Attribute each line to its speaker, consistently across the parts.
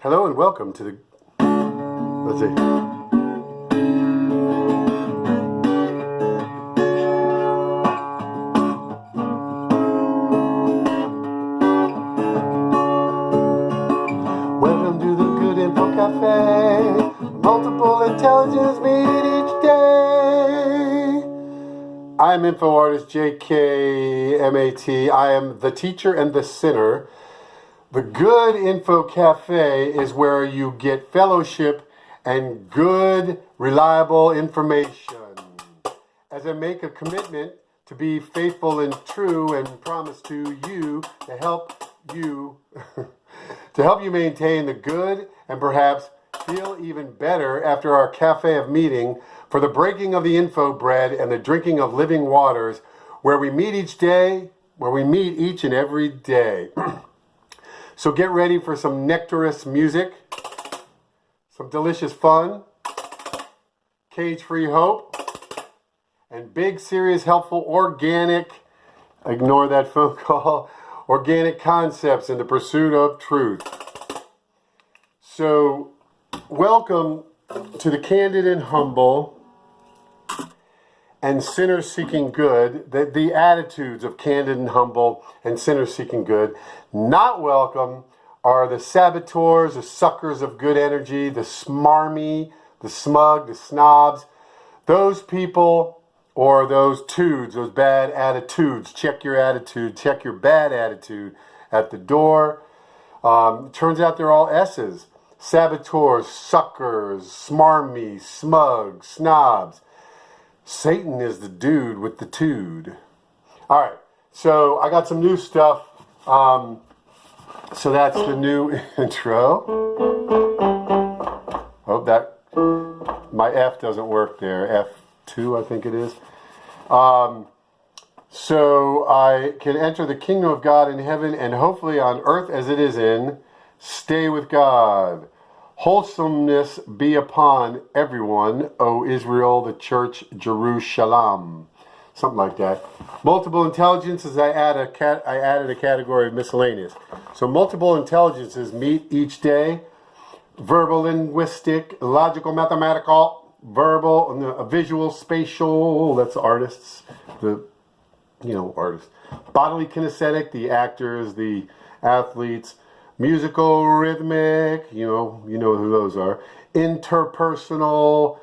Speaker 1: Hello and welcome to the, let's see. Welcome to the Good Info Cafe. Multiple intelligence meeting each day. I'm info artist JKMAT. I am the teacher and the sinner. The Good Info Cafe is where you get fellowship and good, reliable information. As I make a commitment to be faithful and true and promise to you to help you to help you maintain the good and perhaps feel even better after our cafe of meeting for the breaking of the info bread and the drinking of living waters where we meet each and every day. So get ready for some nectarous music, some delicious fun, cage-free hope, and big, serious, helpful, organic, ignore that phone call, organic concepts in the pursuit of truth. So welcome to the candid and humble and sinners seeking good, the attitudes of candid and humble and sinners seeking good. Not welcome are the saboteurs, the suckers of good energy, the smarmy, the smug, the snobs. Those people or those tudes, those bad attitudes. Check your attitude, check your bad attitude at the door. Turns out they're all S's. Saboteurs, suckers, smarmy, smug, snobs. Satan is the dude with the tude. All right, so I got some new stuff. So that's the new intro. Hope that my F doesn't work there. F2, I think it is. So I can enter the kingdom of God in heaven and hopefully on earth as it is in. Stay with God. Wholesomeness be upon everyone, O Israel, the church, Jerusalem. Something like that. Multiple intelligences, I added a category of miscellaneous. So multiple intelligences meet each day. Verbal, linguistic, logical, mathematical, verbal, visual, spatial, that's artists. Artists. Bodily kinesthetic, the actors, the athletes. Musical, rhythmic, you know who those are. Interpersonal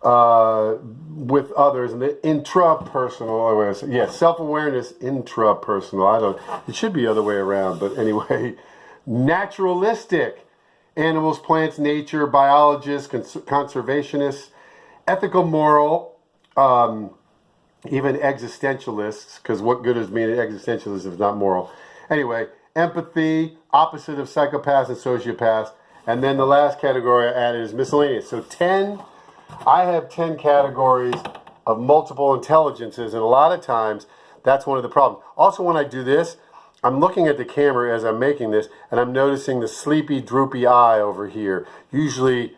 Speaker 1: with others, and the intrapersonal. Self-awareness, intrapersonal. It should be the other way around, but anyway. Naturalistic, animals, plants, nature, biologists, conservationists, ethical, moral, even existentialists, because what good is being an existentialist if it's not moral? Anyway. Empathy, opposite of psychopaths and sociopaths. And then the last category I added is miscellaneous. So I have 10 categories of multiple intelligences. And a lot of times, that's one of the problems. Also, when I do this, I'm looking at the camera as I'm making this, and I'm noticing the sleepy, droopy eye over here. Usually,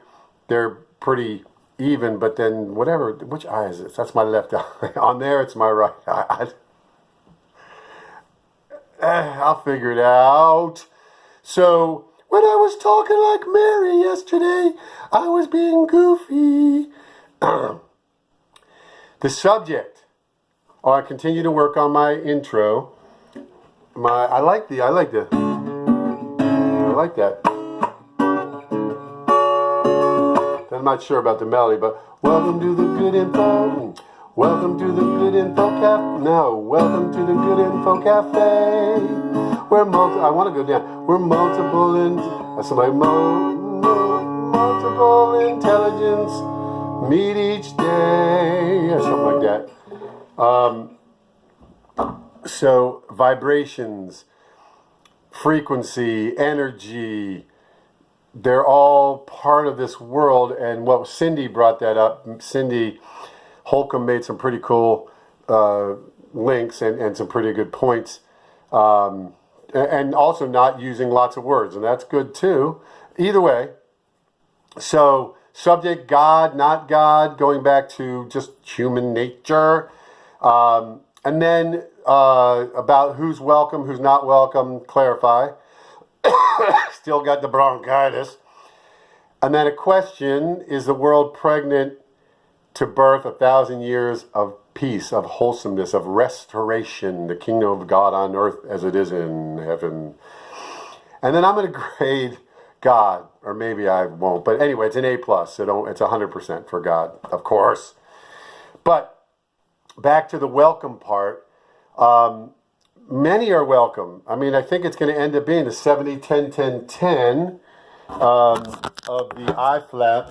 Speaker 1: they're pretty even, but then which eye is this? That's my left eye. On there, it's my right eye. I'll figure it out. So, when I was talking like Mary yesterday, I was being goofy. The subject. I continue to work on my intro. I like that. I'm not sure about the melody, but welcome to the Good Info. Welcome to the Good Info Cafe. No, welcome to the Good Info Cafe. I want to go down. We're multiple intelligence meet each day, or something like that. So vibrations, frequency, energy, they're all part of this world. And what Cindy brought that up. Cindy Holcomb made some pretty cool links and some pretty good points. And also not using lots of words, and that's good too. Either way, so subject, God, not God, going back to just human nature. And then about who's welcome, who's not welcome, clarify. Still got the bronchitis. And then a question, is the world pregnant to birth 1,000 years of peace, of wholesomeness, of restoration, the kingdom of God on earth as it is in heaven? And then I'm going to grade God, or maybe I won't. But anyway, it's an A+, so it's 100% for God, of course. But back to the welcome part. Many are welcome. I mean, I think it's going to end up being the 70-10-10-10 of the iFlap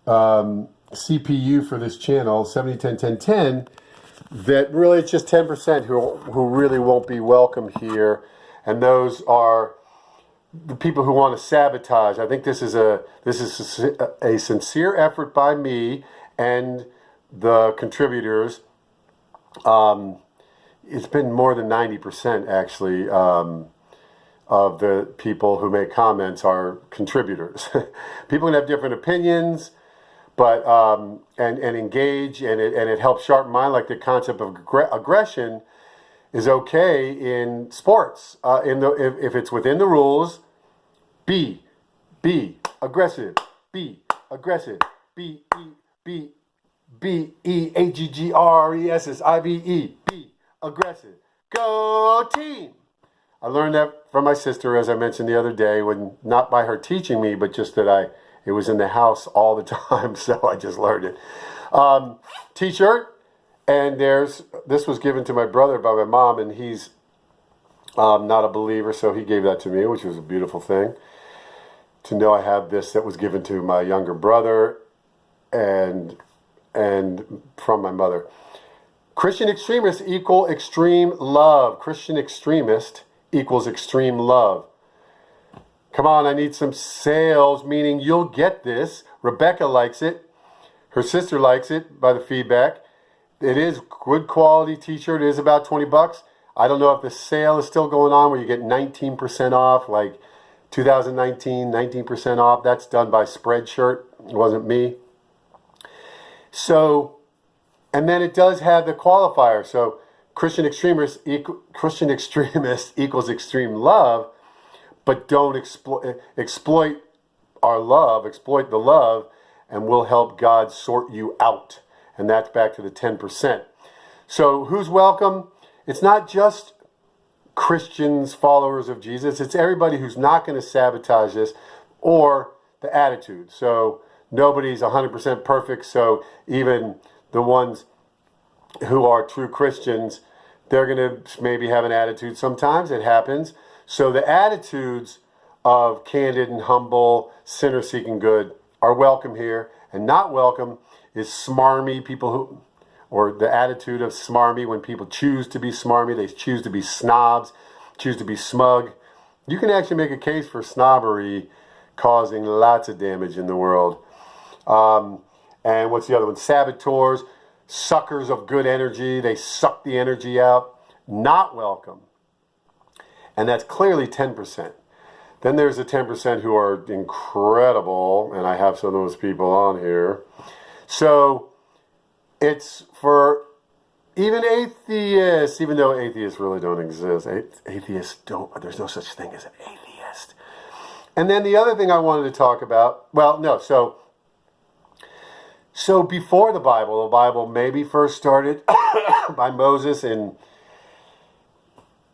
Speaker 1: CPU for this channel, 70-10-10-10, that really it's just 10% who really won't be welcome here. And those are the people who want to sabotage. I think this is a sincere effort by me and the contributors. It's been more than 90% actually of the people who make comments are contributors. People can have different opinions, but and engage, and it helps sharpen mind. Like the concept of aggression is okay in sports. If it's within the rules, be aggressive, be aggressive, BEAGGRESSIVE, be aggressive, go team. I learned that from my sister, as I mentioned the other day, when not by her teaching me, but just that it was in the house all the time, so I just learned it. T-shirt, and this was given to my brother by my mom, and he's not a believer, so he gave that to me, which was a beautiful thing to know I have this that was given to my younger brother and from my mother. Christian extremists equal extreme love. Christian extremist equals extreme love. Come on, I need some sales, meaning you'll get this. Rebecca likes it. Her sister likes it by the feedback. It is good quality t-shirt. It is about $20. I don't know if the sale is still going on where you get 19% off, like 2019, 19% off. That's done by Spreadshirt. It wasn't me. So, and then it does have the qualifier. So Christian extremist equals extreme love, but don't exploit our love, exploit the love, and we'll help God sort you out. And that's back to the 10%. So who's welcome? It's not just Christians, followers of Jesus. It's everybody who's not going to sabotage this, or the attitude. So nobody's 100% perfect. So even the ones who are true Christians, they're going to maybe have an attitude. Sometimes it happens. So the attitudes of candid and humble, sinner seeking good are welcome here. And not welcome is smarmy people who, or the attitude of smarmy, when people choose to be smarmy, they choose to be snobs, choose to be smug. You can actually make a case for snobbery causing lots of damage in the world. And what's the other one? Saboteurs, suckers of good energy. They suck the energy out. Not welcome. And that's clearly 10%. Then there's the 10% who are incredible, and I have some of those people on here. So it's for even atheists, even though atheists really don't exist. Atheists don't, there's no such thing as an atheist. And then the other thing I wanted to talk about, so before the Bible maybe first started by Moses in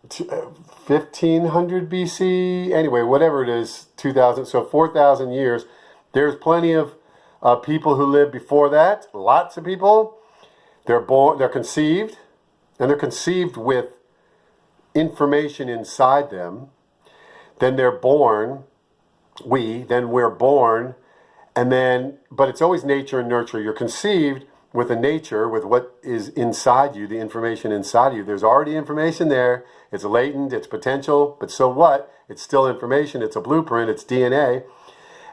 Speaker 1: 1500 BC, anyway, whatever it is, 2000, so 4,000 years. There's plenty of people who lived before that, lots of people. They're born, they're conceived, and they're conceived with information inside them. Then they're born, then we're born, and then, but it's always nature and nurture. You're conceived with a nature, with what is inside you, the information inside you. There's already information there. It's latent, it's potential, but so what? It's still information, it's a blueprint, it's DNA.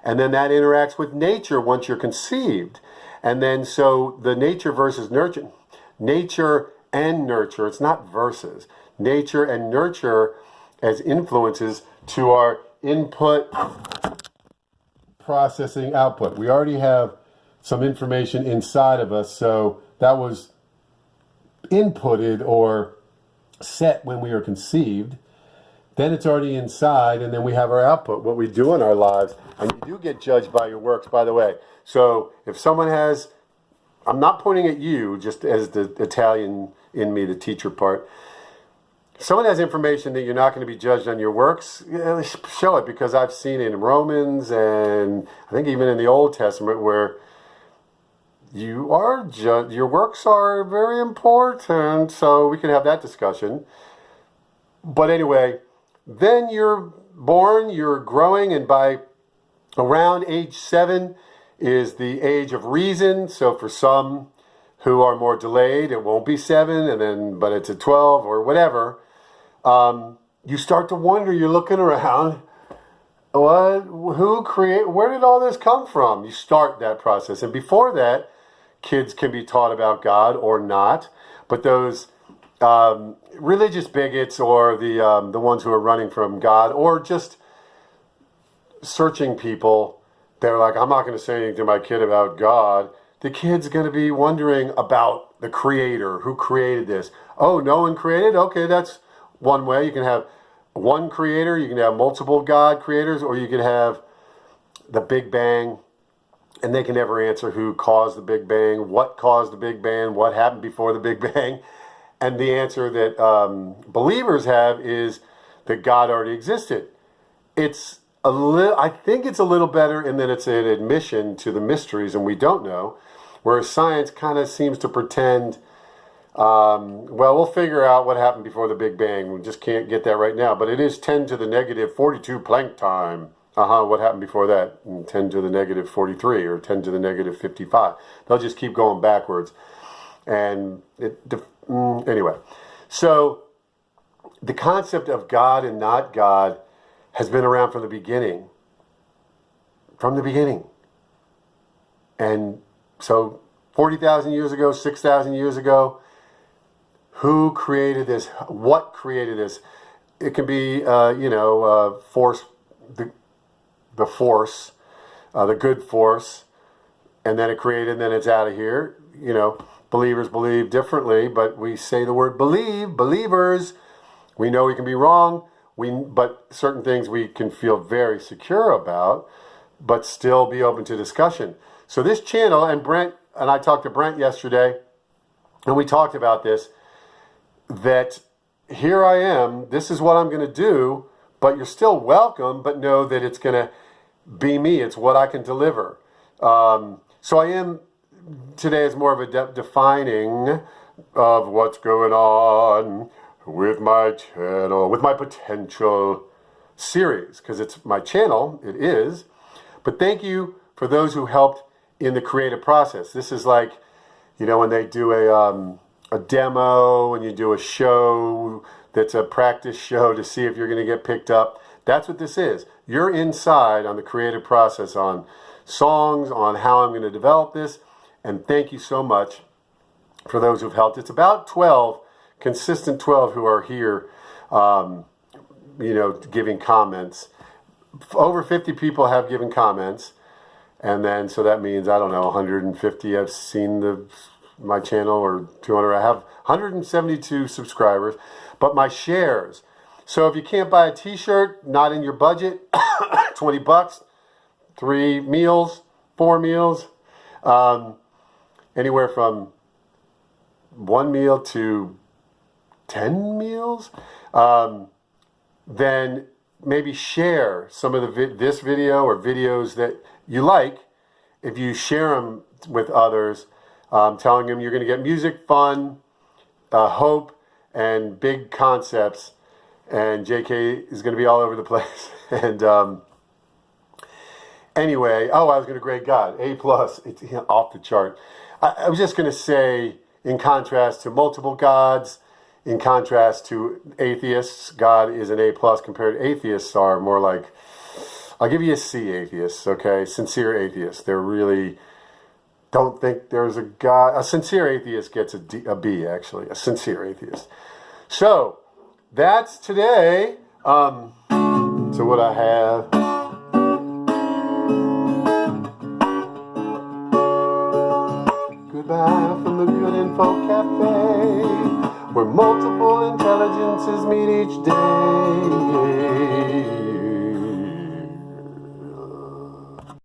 Speaker 1: And then that interacts with nature once you're conceived. And then so the nature versus nurture, nature and nurture, it's not versus. Nature and nurture as influences to our input, processing, output. We already have some information inside of us, so that was inputted or set when we were conceived. then it's already inside, and then we have our output, what we do in our lives. And you do get judged by your works, by the way. So if someone has, I'm not pointing at you, just as the Italian in me, the teacher part. If someone has information that you're not going to be judged on your works, show it, because I've seen it in Romans, and I think even in the Old Testament, where you are judged. Your works are very important, so we can have that discussion. But anyway, then you're born, you're growing, and by around age 7 is the age of reason. So for some who are more delayed, it won't be 7, but it's at 12 or whatever. You start to wonder. You're looking around. Where did all this come from? You start that process, and before that, kids can be taught about God or not. But those religious bigots, or the ones who are running from God, or just searching people, they're like, I'm not going to say anything to my kid about God. The kid's going to be wondering about the Creator. Who created this? Oh, no one created? Okay, that's one way. You can have one creator, you can have multiple God creators, or you can have the Big Bang, and they can never answer who caused the Big Bang, what caused the Big Bang, what happened before the Big Bang. And the answer that believers have is that God already existed. I think it's a little better in that it's an admission to the mysteries, and we don't know, whereas science kind of seems to pretend, we'll figure out what happened before the Big Bang. We just can't get that right now. But it is 10 to the negative 42 Planck time. What happened before that? 10 to the negative 43 or 10 to the negative 55. They'll just keep going backwards. And anyway, so the concept of God and not God has been around from the beginning. From the beginning. And so 40,000 years ago, 6,000 years ago, who created this? What created this? It can be, force, the force, the good force, and then it created, and then it's out of here. Believers believe differently, but we say the word believe, believers. We know we can be wrong, but certain things we can feel very secure about, but still be open to discussion. So this channel, and I talked to Brent yesterday, and we talked about this, that here I am, this is what I'm going to do, but you're still welcome, but know that it's going to be me. It's what I can deliver. So I am, today is more of a defining of what's going on with my channel, with my potential series, because it's my channel, it is. But thank you for those who helped in the creative process. This is like, when they do a demo, and you do a show that's a practice show to see if you're going to get picked up. That's what this is. You're inside on the creative process, on songs, on how I'm going to develop this. And thank you so much for those who've helped. It's about 12, consistent 12 who are here, giving comments. Over 50 people have given comments. And then, so that means, 150 have seen my channel, or 200. I have 172 subscribers, but my shares. So if you can't buy a t-shirt, not in your budget, $20, 3 meals, 4 meals, anywhere from 1 meal to 10 meals, then maybe share some of this video or videos that you like. If you share them with others, telling them you're going to get music, fun, hope, and big concepts. And JK is going to be all over the place. And anyway, I was going to grade God, A+. It's off the chart. I was just going to say, in contrast to multiple gods, in contrast to atheists, God is an A+ compared to atheists are more like, I'll give you a C, atheists, okay? Sincere atheists. They're really don't think there's a God. A sincere atheist gets a B, actually. A sincere atheist. So, that's today. So what I have. Goodbye from the Good Info Cafe, where multiple intelligences meet each day.